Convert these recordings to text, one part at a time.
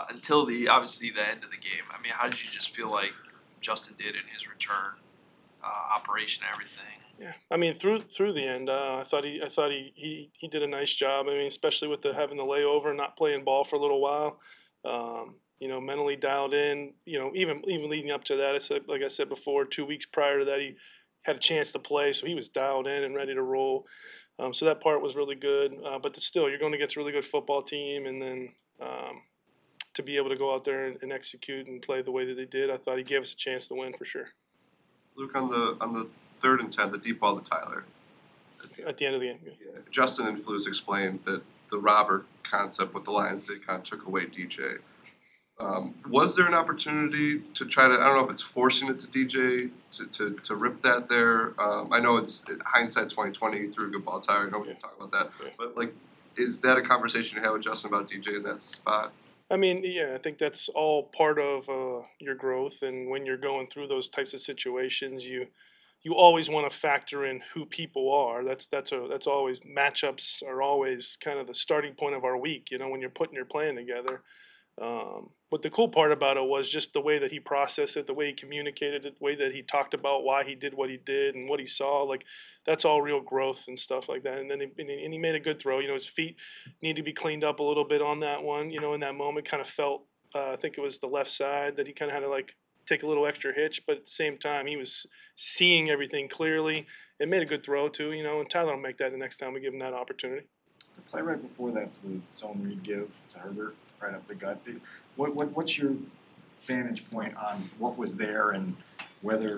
until obviously the end of the game. I mean, how did you just feel like Justin did in his return operation and everything? Yeah, I mean through the end, I thought he did a nice job. I mean, especially with having the layover and not playing ball for a little while. Mentally dialed in. Even leading up to that, like I said before, 2 weeks prior to that, he had a chance to play, so he was dialed in and ready to roll. So that part was really good. But still, you're going against a really good football team, and then to be able to go out there and execute and play the way that they did, I thought he gave us a chance to win for sure. Luke, on the 3rd and 10, the deep ball to Tyler. At the end of the game. Yeah. Justin and Flus explained that the Robert concept, what the Lions did, kind of took away DJ. Was there an opportunity to try to, I don't know if it's forcing it to DJ to rip that there? I know it's hindsight 2020 through a good ball Tyler. I know we can talk about that. Yeah. But, is that a conversation you have with Justin about DJ in that spot? I mean, yeah, I think that's all part of your growth. And when you're going through those types of situations, you always want to factor in who people are. That's always, matchups are always kind of the starting point of our week. When you're putting your plan together. But the cool part about it was just the way that he processed it, the way he communicated it, the way that he talked about why he did what he did and what he saw. Like, that's all real growth and stuff like that. And then he made a good throw. His feet need to be cleaned up a little bit on that one. In that moment, kind of felt, I think it was the left side that he kind of had to take a little extra hitch. But at the same time, he was seeing everything clearly and made a good throw too. And Tyler will make that the next time we give him that opportunity. The play right before that's the zone read give to Herbert. Right up the gut. What's your vantage point on what was there and whether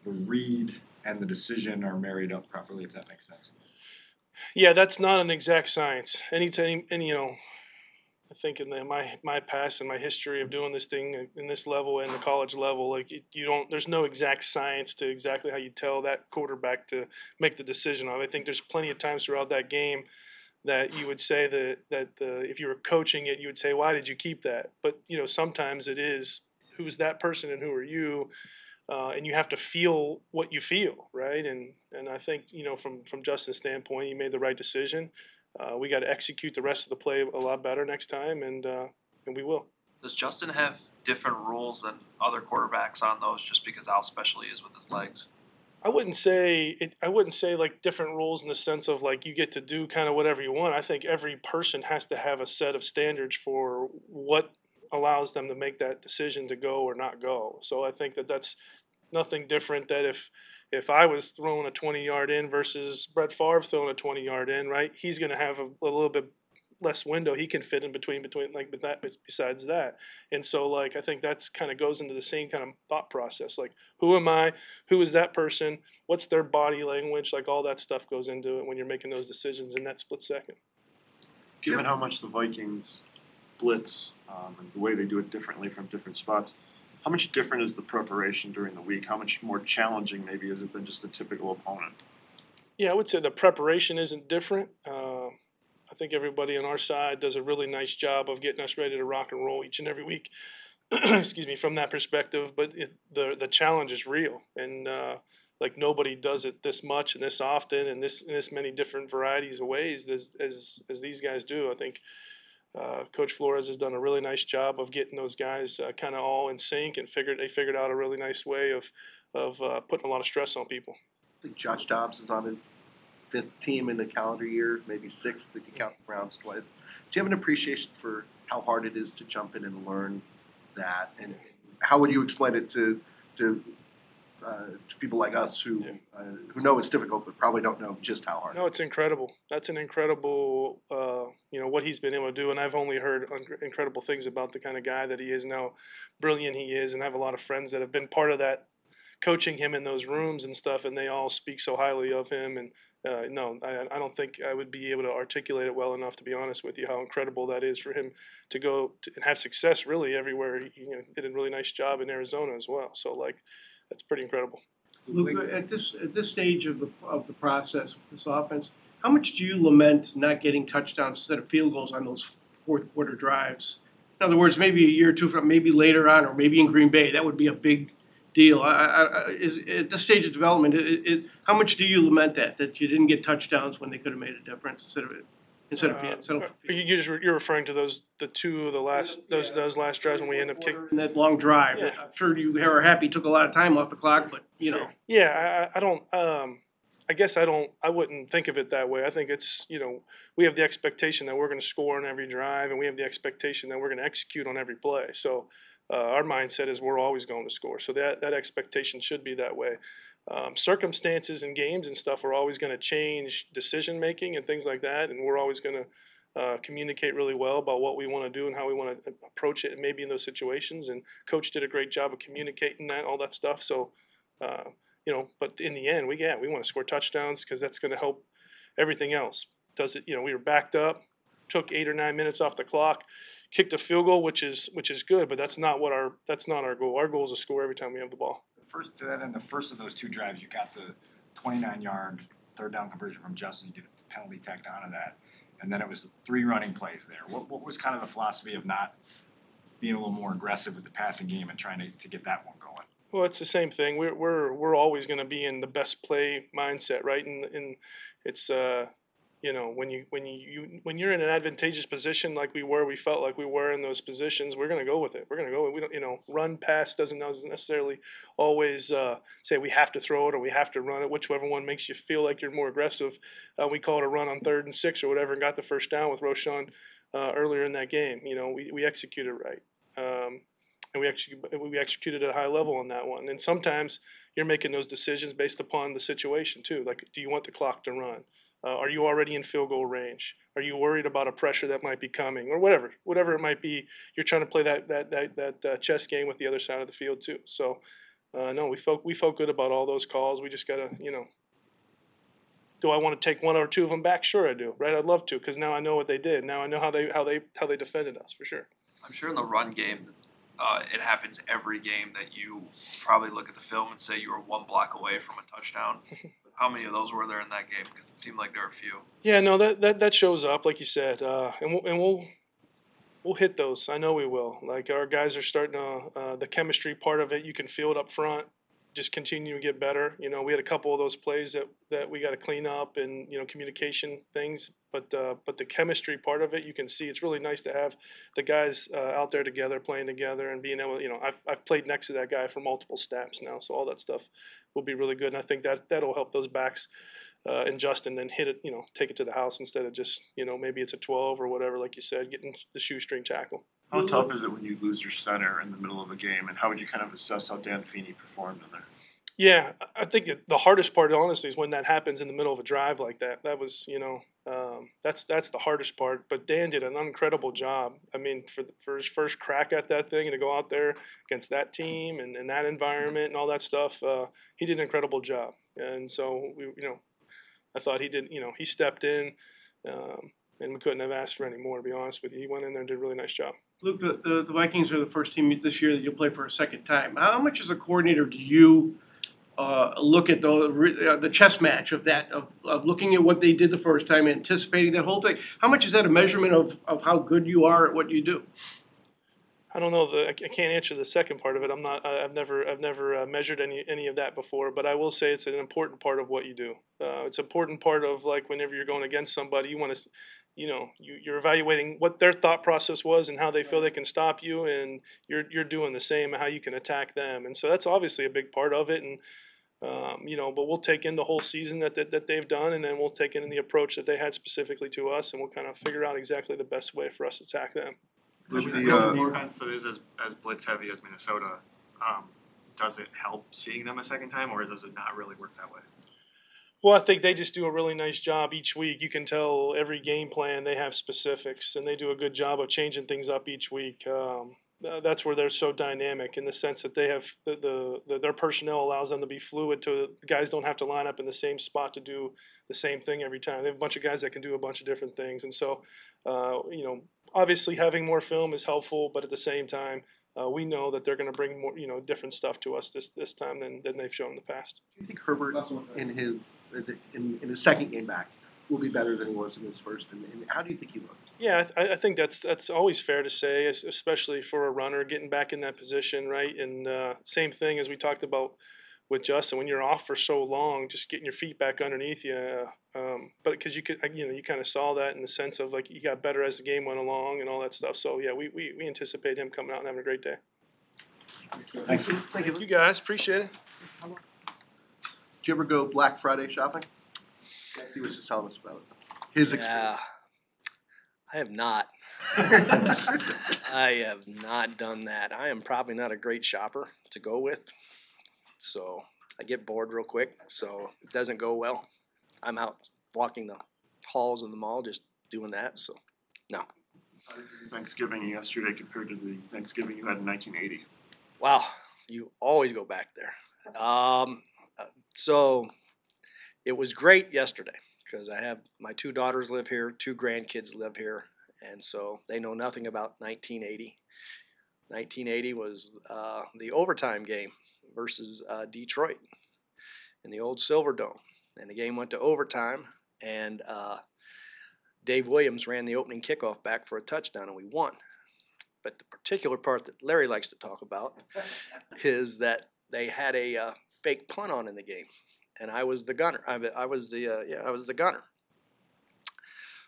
the read and the decision are married up properly, if that makes sense? Yeah, that's not an exact science. Anytime, and I think in my past and my history of doing this thing in this level and the college level, there's no exact science to exactly how you tell that quarterback to make the decision on. I think there's plenty of times throughout that game that you would say that if you were coaching it, you would say, why did you keep that? But, sometimes it is, who's that person and who are you? And you have to feel what you feel, right? And I think, from Justin's standpoint, he made the right decision. We got to execute the rest of the play a lot better next time, and we will. Does Justin have different rules than other quarterbacks on those just because how special he is with his legs? I wouldn't say different rules in the sense of you get to do kind of whatever you want. I think every person has to have a set of standards for what allows them to make that decision to go or not go. So I think that's nothing different that if I was throwing a 20-yard in versus Brett Favre throwing a 20-yard in, right? He's going to have a little bit less window he can fit in between besides that. And so I think that's kind of goes into the same kind of thought process. Who am I? Who is that person? What's their body language? All that stuff goes into it when you're making those decisions in that split second. Given how much the Vikings blitz and the way they do it differently from different spots, how much different is the preparation during the week? How much more challenging maybe is it than just a typical opponent? Yeah, I would say the preparation isn't different. I think everybody on our side does a really nice job of getting us ready to rock and roll each and every week. Excuse me, from that perspective. But the challenge is real, and nobody does it this much and this often and this many different varieties of ways as these guys do. I think Coach Flores has done a really nice job of getting those guys kind of all in sync and they figured out a really nice way of putting a lot of stress on people. I think Josh Dobbs is on his 5th team in the calendar year, maybe 6th if you count the Browns twice. Do you have an appreciation for how hard it is to jump in and learn that? And how would you explain it to people like us who know it's difficult but probably don't know just how hard? No, it's incredible. That's an incredible, what he's been able to do. And I've only heard incredible things about the kind of guy that he is now, brilliant he is. And I have a lot of friends that have been part of that, coaching him in those rooms and stuff, and they all speak so highly of him. And no, I don't think I would be able to articulate it well enough, to be honest with you, how incredible that is for him to go and have success really everywhere. He did a really nice job in Arizona as well. So that's pretty incredible. Luke, at this stage of the process with this offense, how much do you lament not getting touchdowns instead of field goals on those fourth quarter drives? In other words, maybe a year or two from maybe later on, or maybe in Green Bay, that would be a big deal. At this stage of development, how much do you lament that you didn't get touchdowns when they could have made a difference instead of instead of You're referring to those last drives when we end up kicking. in that long drive. Yeah. I'm sure you are happy took a lot of time off the clock, but you know. Yeah, I don't. I guess I don't. I wouldn't think of it that way. I think it's we have the expectation that we're going to score on every drive, and we have the expectation that we're going to execute on every play. So our mindset is we're always going to score. So that expectation should be that way. Circumstances and games and stuff are always going to change decision making and things like that, and we're always going to communicate really well about what we want to do and how we want to approach it, and maybe in those situations. And Coach did a great job of communicating all that stuff. So. But in the end, we want to score touchdowns because that's going to help everything else. Does it? We were backed up, took 8 or 9 minutes off the clock, kicked a field goal, which is good, but that's not our goal. Our goal is to score every time we have the ball. The first of those 2 drives, you got the 29-yard third down conversion from Justin. You get a penalty tacked onto that, and then it was 3 running plays there. What was kind of the philosophy of not being a little more aggressive with the passing game and trying to get that one going? Well, it's the same thing. We're always going to be in the best play mindset, right? And it's when you're in an advantageous position like we felt like we were in those positions, we're going to go with it. We're going to go. We don't run pass doesn't necessarily always say we have to throw it or we have to run it. Whichever one makes you feel like you're more aggressive. We call it a run on 3rd and 6 or whatever, and got the first down with Roschon earlier in that game. We executed right. And we executed at a high level on that one. And sometimes you're making those decisions based upon the situation too. Like, do you want the clock to run? Are you already in field goal range? Are you worried about a pressure that might be coming, or whatever it might be? You're trying to play that chess game with the other side of the field too. So, no, we felt good about all those calls. We just gotta, do I want to take 1 or 2 of them back? Sure, I do. Right, I'd love to, because now I know what they did. Now I know how they defended us for sure. I'm sure in the run game, it happens every game that you probably look at the film and say you were 1 block away from a touchdown. How many of those were there in that game? Because it seemed like there were a few. Yeah, no, that shows up, like you said, and we'll hit those. I know we will. Like, our guys are starting to the chemistry part of it. You can feel it up front. Just continue to get better. We had a couple of those plays that we got to clean up, and communication things. But the chemistry part of it, you can see it's really nice to have the guys out there together, playing together, and being able. I've played next to that guy for multiple snaps now, so all that stuff will be really good. And I think that'll help those backs and Justin then hit it. Take it to the house instead of just maybe it's a 12 or whatever, like you said, getting the shoestring tackle. How tough is it when you lose your center in the middle of a game, and how would you kind of assess how Dan Feeney performed in there? Yeah, I think the hardest part, honestly, is when that happens in the middle of a drive like that. That was, that's the hardest part. But Dan did an incredible job. I mean, for his first crack at that thing and to go out there against that team and that environment and all that stuff, he did an incredible job. And so I thought he did. He stepped in, and we couldn't have asked for any more. To be honest with you, he went in there and did a really nice joop. Luke, the Vikings are the first team this year that you'll play for a second time. How much as a coordinator do you look at the chess match of looking at what they did the first time, anticipating that whole thing? How much is that a measurement of how good you are at what you do? I don't know. I can't answer the second part of it. I've never measured any of that before. But I will say it's an important part of what you do. It's an important part of, like, whenever you're going against somebody, you want to, you're evaluating what their thought process was and how they feel they can stop you, and you're doing the same, how you can attack them. And so that's obviously a big part of it. And but we'll take in the whole season that they've done, and then we'll take in the approach that they had specifically to us, and we'll kind of figure out exactly the best way for us to attack them. With The defense that is as blitz heavy as Minnesota, does it help seeing them a second time, or does it not really work that way? Well, I think they just do a really nice job each week. You can tell every game plan they have specifics, and they do a good job of changing things up each week. That's where they're so dynamic, in the sense that they have their personnel allows them to be fluid. The guys don't have to line up in the same spot to do the same thing every time. They have a bunch of guys that can do a bunch of different things, and so obviously having more film is helpful, but at the same time, we know that they're going to bring more, different stuff to us this time than they've shown in the past. Do you think Herbert in his second game back will be better than he was in his first? And how do you think he looked? Yeah, I think that's always fair to say, especially for a runner getting back in that position, right? And same thing as we talked about with Justin. When you're off for so long, just getting your feet back underneath you. But because you kind of saw that in the sense of like he got better as the game went along and all that stuff. So yeah, we anticipate him coming out and having a great day. Thanks. Thank you. You guys appreciate it. Did you ever go Black Friday shopping? He was just telling us about it. His experience. I have not. I have not done that. I am probably not a great shopper to go with. So I get bored real quick. So it doesn't go well. I'm out walking the halls of the mall just doing that. So no. How did your Thanksgiving yesterday compared to the Thanksgiving you had in 1980? Wow, you always go back there. So it was great yesterday because I have my 2 daughters live here, 2 grandkids live here, and so they know nothing about 1980. 1980 was the overtime game versus Detroit in the old Silverdome, and the game went to overtime, and Dave Williams ran the opening kickoff back for a touchdown, and we won. But the particular part that Larry likes to talk about is that they had a fake punt on in the game, and I was the gunner. I was the gunner.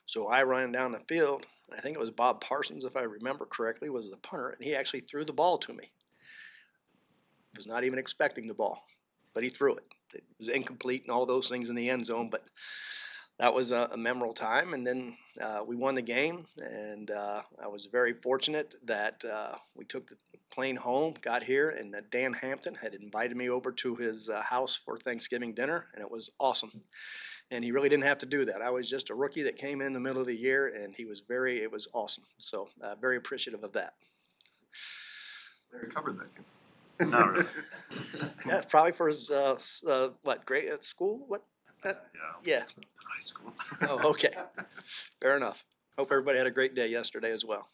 So I ran down the field. I think it was Bob Parsons, if I remember correctly, was the punter, and he actually threw the ball to me. Was not even expecting the ball, but he threw it. It was incomplete and all those things in the end zone, but that was a memorable time. And then we won the game, and I was very fortunate that we took the plane home, got here, and Dan Hampton had invited me over to his house for Thanksgiving dinner, and it was awesome. And he really didn't have to do that. I was just a rookie that came in the middle of the year, and it was awesome. So very appreciative of that. Larry covered that game. Not really. Yeah, probably for his grade at school? What? Yeah. High school. Oh, okay. Fair enough. Hope everybody had a great day yesterday as well.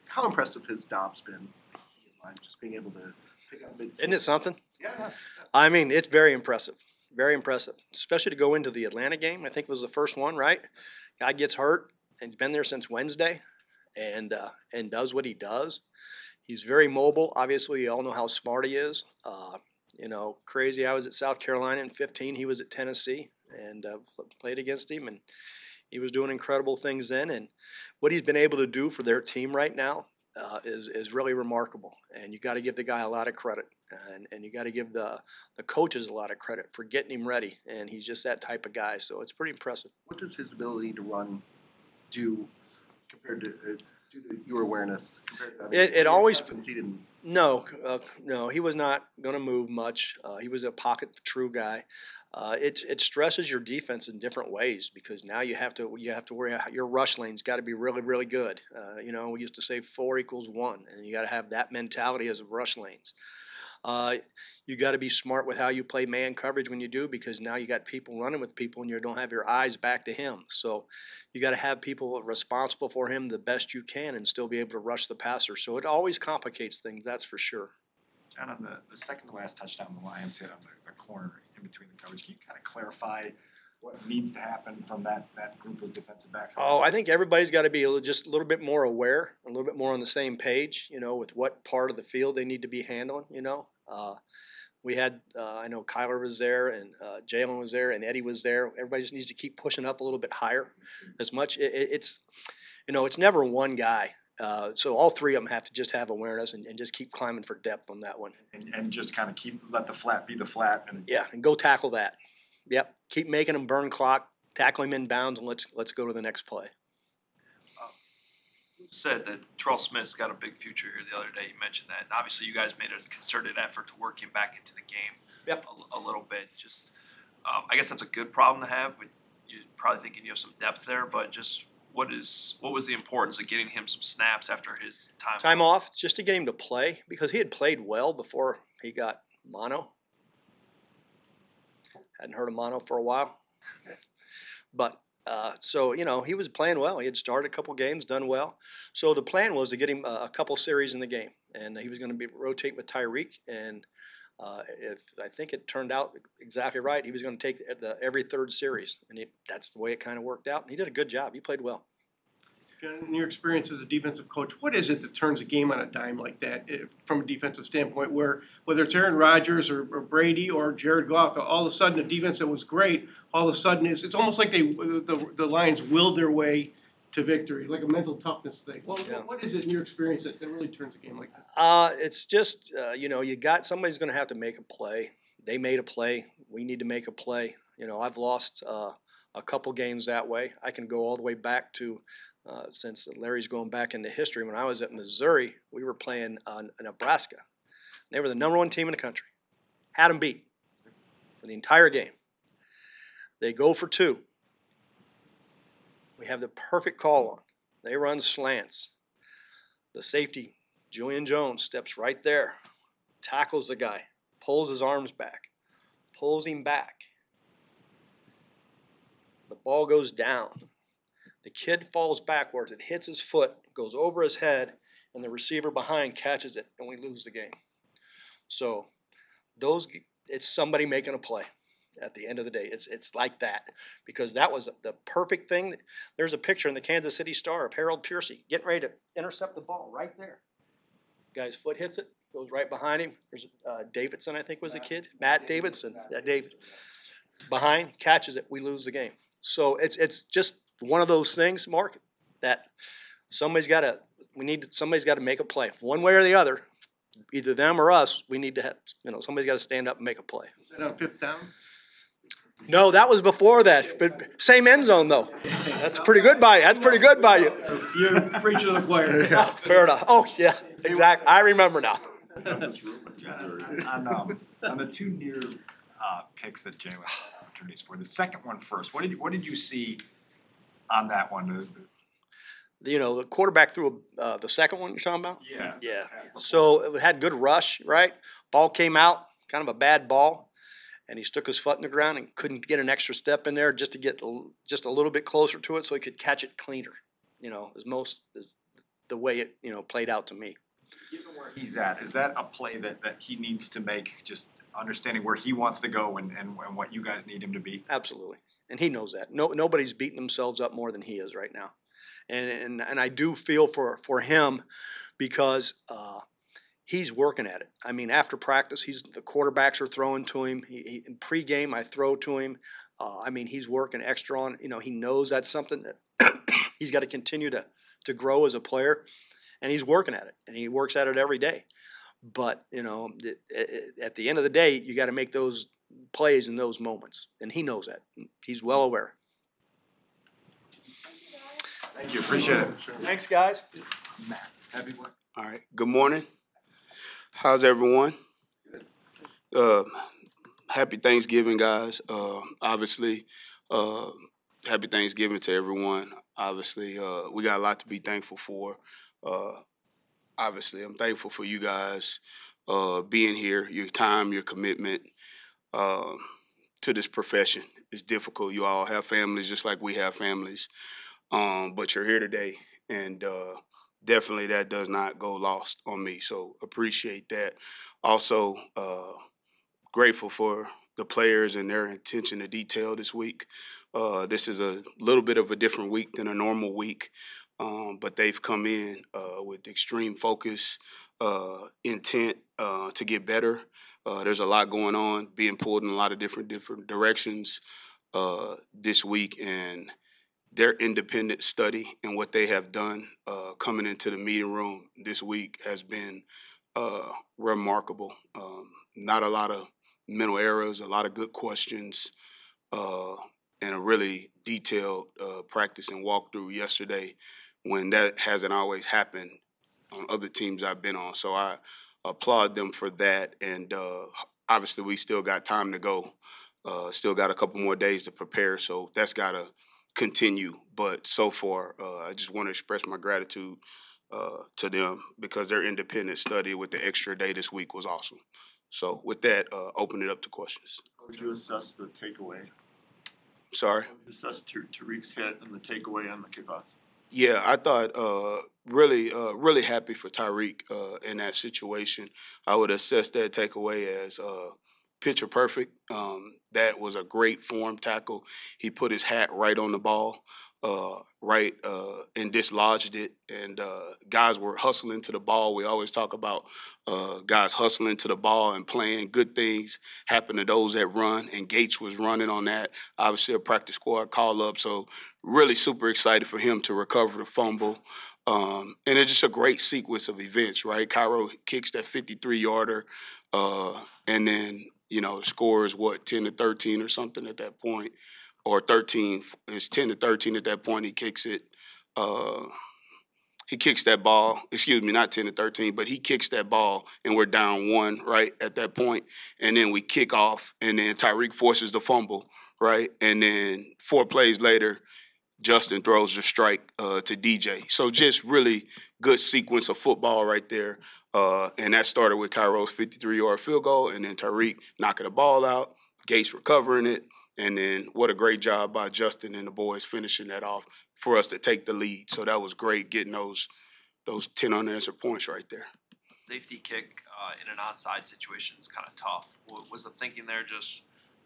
How impressive has Dobbs been? Just being able to pick up mid-season. Isn't it something? Yeah. I mean, it's very impressive. Very impressive. Especially to go into the Atlanta game. I think it was the first one, right? Guy gets hurt and he's been there since Wednesday and does what he does. He's very mobile. Obviously, you all know how smart he is. Crazy. I was at South Carolina in 15. He was at Tennessee and played against him, and he was doing incredible things then. And what he's been able to do for their team right now is really remarkable. And you got to give the guy a lot of credit, and you got to give the coaches a lot of credit for getting him ready. And he's just that type of guy, so it's pretty impressive. What does his ability to run do compared to due to your awareness? Compared to, It always. He didn't. No, he was not going to move much. He was a pocket true guy. It stresses your defense in different ways because now you have to worry about your rush lane's got to be really, really good. We used to say 4 equals 1, and you got to have that mentality as rush lanes. You got to be smart with how you play man coverage when you do, because now you got people running with people and you don't have your eyes back to him. So you got to have people responsible for him the best you can and still be able to rush the passer. So it always complicates things, that's for sure. John, on the second to last touchdown the Lions hit on the corner in between the coverage, can you kind of clarify what needs to happen from that group of defensive backs? Oh, I think everybody's got to be just a little bit more aware, a little bit more on the same page, with what part of the field they need to be handling, We had, I know Kyler was there, and Jalen was there, and Eddie was there. Everybody just needs to keep pushing up a little bit higher. As much, it's never one guy. So all 3 of them have to just have awareness and just keep climbing for depth on that one. And just kind of let the flat be the flat. And go tackle that. Yep, keep making them burn clock, tackle him in bounds, and let's go to the next play. You said that Terrell Smith's got a big future here the other day. You mentioned that. And obviously, you guys made a concerted effort to work him back into the game. Yep. A little bit. Just, I guess that's a good problem to have. You're probably thinking you have some depth there, but just what was the importance of getting him some snaps after his time off, just to get him to play, because he had played well before he got mono. Hadn't heard of mono for a while. But so, he was playing well. He had started a couple games, done well. So the plan was to get him a couple series in the game, and he was going to rotate with Tyreek. And if I think it turned out exactly right, he was going to take every third series, and that's the way it kind of worked out. And he did a good job. He played well. In your experience as a defensive coach, what is it that turns a game on a dime like that from a defensive standpoint, where whether it's Aaron Rodgers or Brady or Jared Goff, all of a sudden a defense that was great, all of a sudden it's almost like the Lions willed their way to victory, like a mental toughness thing. Well, what is it in your experience that really turns a game like that? It's just, you got somebody's going to have to make a play. They made a play. We need to make a play. I've lost a couple games that way. I can go all the way back to, since Larry's going back into history, when I was at Missouri, we were playing Nebraska. They were the #1 team in the country. Had them beat for the entire game. They go for 2. We have the perfect call on. They run slants. The safety, Julian Jones, steps right there, tackles the guy, pulls his arms back, pulls him back. The ball goes down. The kid falls backwards. It hits his foot, goes over his head, and the receiver behind catches it, and we lose the game. So it's somebody making a play at the end of the day. It's like that, because that was the perfect thing. There's a picture in the Kansas City Star of Harold Piercy getting ready to intercept the ball right there. Guy's foot hits it, goes right behind him. There's Davidson, I think was the kid. Matt Davidson. David. Behind, catches it. We lose the game. So it's just one of those things, Mark, that somebody's got to make a play one way or the other, either them or us. We need to have, somebody's got to stand up and make a play. Is that on 5th down? No, that was before that, but same end zone though. That's pretty good by you. You're preaching to the choir. Oh, fair enough. Oh yeah, exactly. I remember now. On the 2 near picks that Jalen had opportunities for, the second one first, what did you see on that one? The quarterback threw the second one you're talking about? Yeah. Yeah. So it had good rush, right? Ball came out, kind of a bad ball, and he stuck his foot in the ground and couldn't get an extra step in there just to get just a little bit closer to it so he could catch it cleaner. Is the way it played out to me. Given where he's at, is that a play that he needs to make, just understanding where he wants to go and what you guys need him to be? Absolutely. And he knows that. Nobody's beating themselves up more than he is right now. And I do feel for him, because he's working at it. I mean, after practice, the quarterbacks are throwing to him. In pregame, I throw to him. He's working extra on. He knows that's something that he's got to continue to grow as a player, and he's working at it, and he works at it every day. But at the end of the day, you got to make those plays in those moments, and he knows that. He's well aware. Thank you. Appreciate it. Thanks, guys. Matt, happy one. All right. Good morning. How's everyone? Happy Thanksgiving, guys. Obviously, happy Thanksgiving to everyone. Obviously, we got a lot to be thankful for. Obviously, I'm thankful for you guys being here, your time, your commitment to this profession. It's difficult. You all have families just like we have families. But you're here today, and definitely that does not go lost on me. So appreciate that. Also, grateful for the players and their attention to detail this week. This is a little bit of a different week than a normal week, but they've come in with extreme focus, intent to get better. There's a lot going on, being pulled in a lot of different directions this week, and their independent study and what they have done coming into the meeting room this week has been remarkable. Not a lot of mental errors, a lot of good questions, and a really detailed practice and walkthrough yesterday, when that hasn't always happened on other teams I've been on. So I applaud them for that. And obviously we still got time to go. Still got a couple more days to prepare, so that's got to continue. But so far, I just want to express my gratitude to them, because their independent study with the extra day this week was awesome. So with that, open it up to questions. How would you assess the takeaway? Sorry? Assess Tariq's hit and the takeaway on the kickoff? Yeah, I thought really happy for Tyreek in that situation. I would assess that takeaway as picture perfect. That was a great form tackle. He put his hat right on the ball. and dislodged it. And guys were hustling to the ball. We always talk about guys hustling to the ball and playing. Good things happen to those that run, and Gates was running on that. Obviously, a practice squad call up. So really super excited for him to recover the fumble. And it's just a great sequence of events, right? Cairo kicks that 53-yarder, and then, the score is 10-13 or something at that point, or 13. It's 10-13 at that point. He kicks it. He kicks that ball. Excuse me, not 10-13, but he kicks that ball, and we're down 1 right at that point. And then we kick off, and then Tyreek forces the fumble, right? And then 4 plays later, Justin throws the strike to DJ. So just really good sequence of football right there. And that started with Cairo's 53-yard field goal, and then Tyreek knocking the ball out, Gates recovering it, and then what a great job by Justin and the boys finishing that off for us to take the lead. So that was great getting those 10 unanswered points right there. Safety kick in an onside situation is kind of tough. Was the thinking there just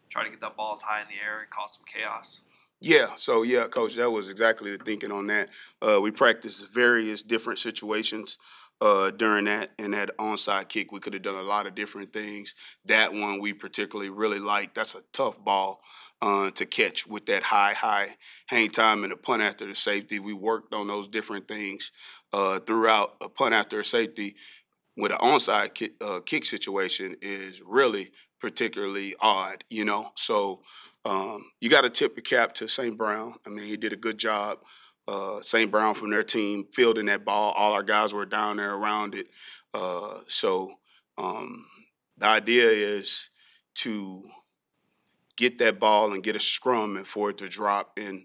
try to get that ball as high in the air and cause some chaos? Yeah, so yeah, Coach, that was exactly the thinking on that. We practiced various different situations during that, and that onside kick. We could have done a lot of different things. That one we particularly really liked. That's a tough ball to catch with that high hang time and a punt after the safety. We worked on those different things throughout. A punt after a safety with an onside kick situation is really particularly odd, So you got to tip the cap to St. Brown. I mean, he did a good job. St. Brown from their team fielding that ball. All our guys were down there around it. So the idea is to get that ball and get a scrum and for it to drop. And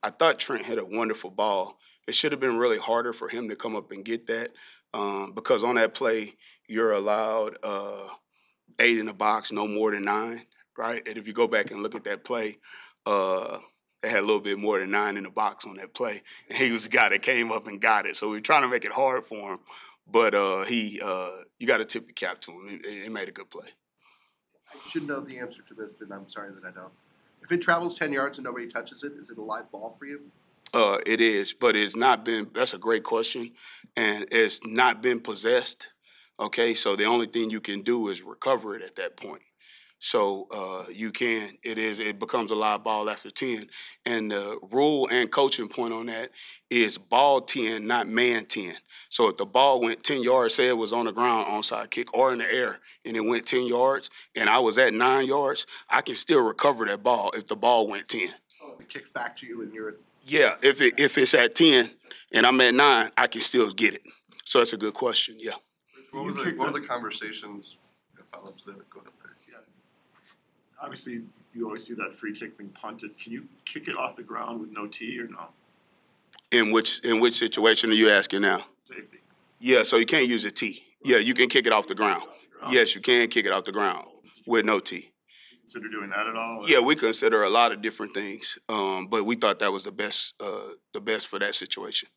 I thought Trent hit a wonderful ball. It should have been really harder for him to come up and get that because on that play, you're allowed 8 in the box, no more than 9, right? And if you go back and look at that play, they had a little bit more than 9 in the box on that play. And he was the guy that came up and got it. So we're trying to make it hard for him. But you got to tip your cap to him. He made a good play. I should know the answer to this, and I'm sorry that I don't. If it travels 10 yards and nobody touches it, is it a live ball for you? It is, but it's not been – that's a great question. And it's not been possessed, okay? So the only thing you can do is recover it at that point. So you can. It becomes a live ball after 10. And the rule and coaching point on that is ball 10, not man 10. So if the ball went 10 yards, say it was on the ground onside kick or in the air, and it went 10 yards, and I was at 9 yards, I can still recover that ball if the ball went 10. Oh, it kicks back to you and you're at... Yeah, if it's at 10 and I'm at 9, I can still get it. So that's a good question, yeah. What were the conversations? Follow up to that. Go ahead. Obviously, you always see that free kick being punted. Can you kick it off the ground with no tee or no? In which situation are you asking now? Safety. Yeah, so you can't use a tee. Yeah, you can kick it off the ground. Yes, you can kick it off the ground with no tee. Consider doing that at all? Or? Yeah, we consider a lot of different things, but we thought that was the best for that situation.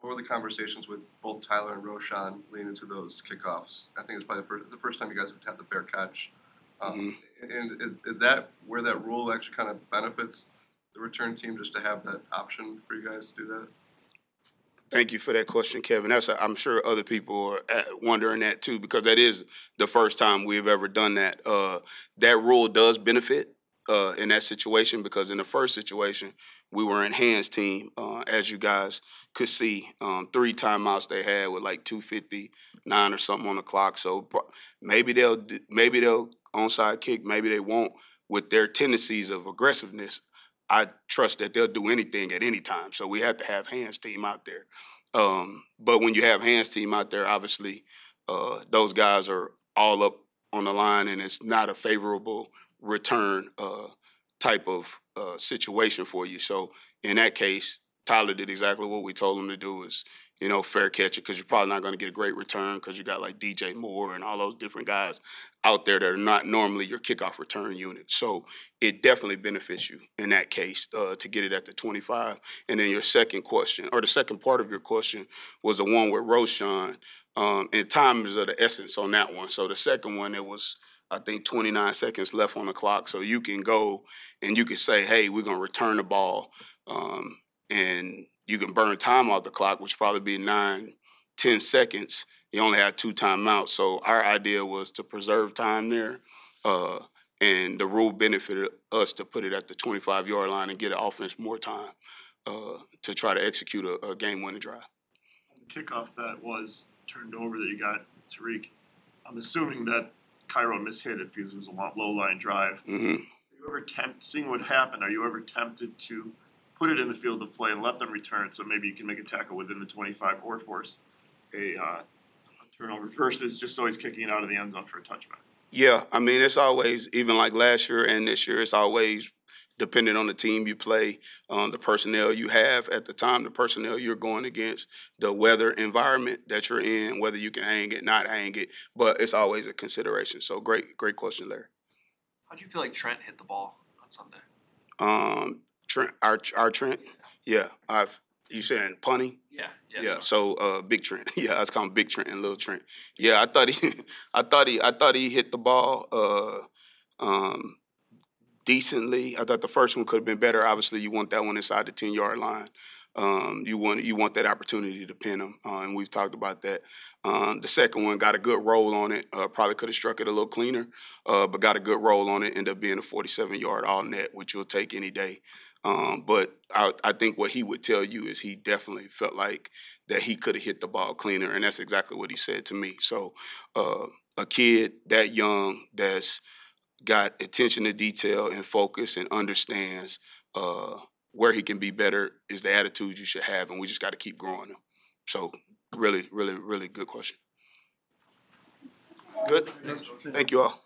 What were the conversations with both Tyler and Roshan leading into those kickoffs? I think it's probably the first time you guys would have the fair catch. And is that where that rule actually kind of benefits the return team, just to have that option for you guys to do that? Thank you for that question, Kevin. I'm sure other people are wondering that too, because that is the first time we've ever done that. That rule does benefit in that situation, because in the first situation, we were in hands team, as you guys could see. 3 timeouts they had with like 2:59 or something on the clock. So maybe they'll onside kick, maybe they won't. With their tendencies of aggressiveness, I trust that they'll do anything at any time. So we have to have hands team out there. But when you have hands team out there, obviously those guys are all up on the line, and it's not a favorable return type of situation for you. So in that case, Tyler did exactly what we told him to do, is, fair catch it, because you're probably not going to get a great return because you got like DJ Moore and all those different guys out there that are not normally your kickoff return unit. So it definitely benefits you in that case to get it at the 25. And then your second question, or the second part of your question, was the one with Roshan. And time is of the essence on that one. So the second one, it was, I think, 29 seconds left on the clock. So you can go and you can say, hey, we're going to return the ball. and you can burn time off the clock, which probably be 9-10 seconds. You only had 2 timeouts, so our idea was to preserve time there, and the rule benefited us to put it at the 25-yard line and get an offense more time to try to execute a game-winning drive. The kickoff that was turned over that you got, Tariq, I'm assuming that Cairo mishit it because it was a low-line drive. Mm-hmm. Are you ever seeing what happened, are you ever tempted to put it in the field of play and let them return so maybe you can make a tackle within the 25 or force a turnover versus just always kicking it out of the end zone for a touchback? Yeah, I mean, it's always, even like last year and this year, it's always depending on the team you play, the personnel you have at the time, the personnel you're going against, the weather environment that you're in, whether you can hang it, not hang it, but it's always a consideration. So great question, Larry. How'd you feel like Trent hit the ball on Sunday? Trent, our Trent, yeah. You saying punting? Yeah. So Big Trent, yeah, I was calling Big Trent and Little Trent. Yeah, I thought he hit the ball decently. I thought the first one could have been better. Obviously, you want that one inside the 10-yard line. You want that opportunity to pin him, and we've talked about that. The second one got a good roll on it. Probably could have struck it a little cleaner, but got a good roll on it. Ended up being a 47-yard all net, which you'll take any day. But I think what he would tell you is he definitely felt like that he could have hit the ball cleaner, and that's exactly what he said to me. So a kid that young that's got attention to detail and focus and understands where he can be better is the attitude you should have, and we just got to keep growing him. So really, really, really good question. Good? Thank you all.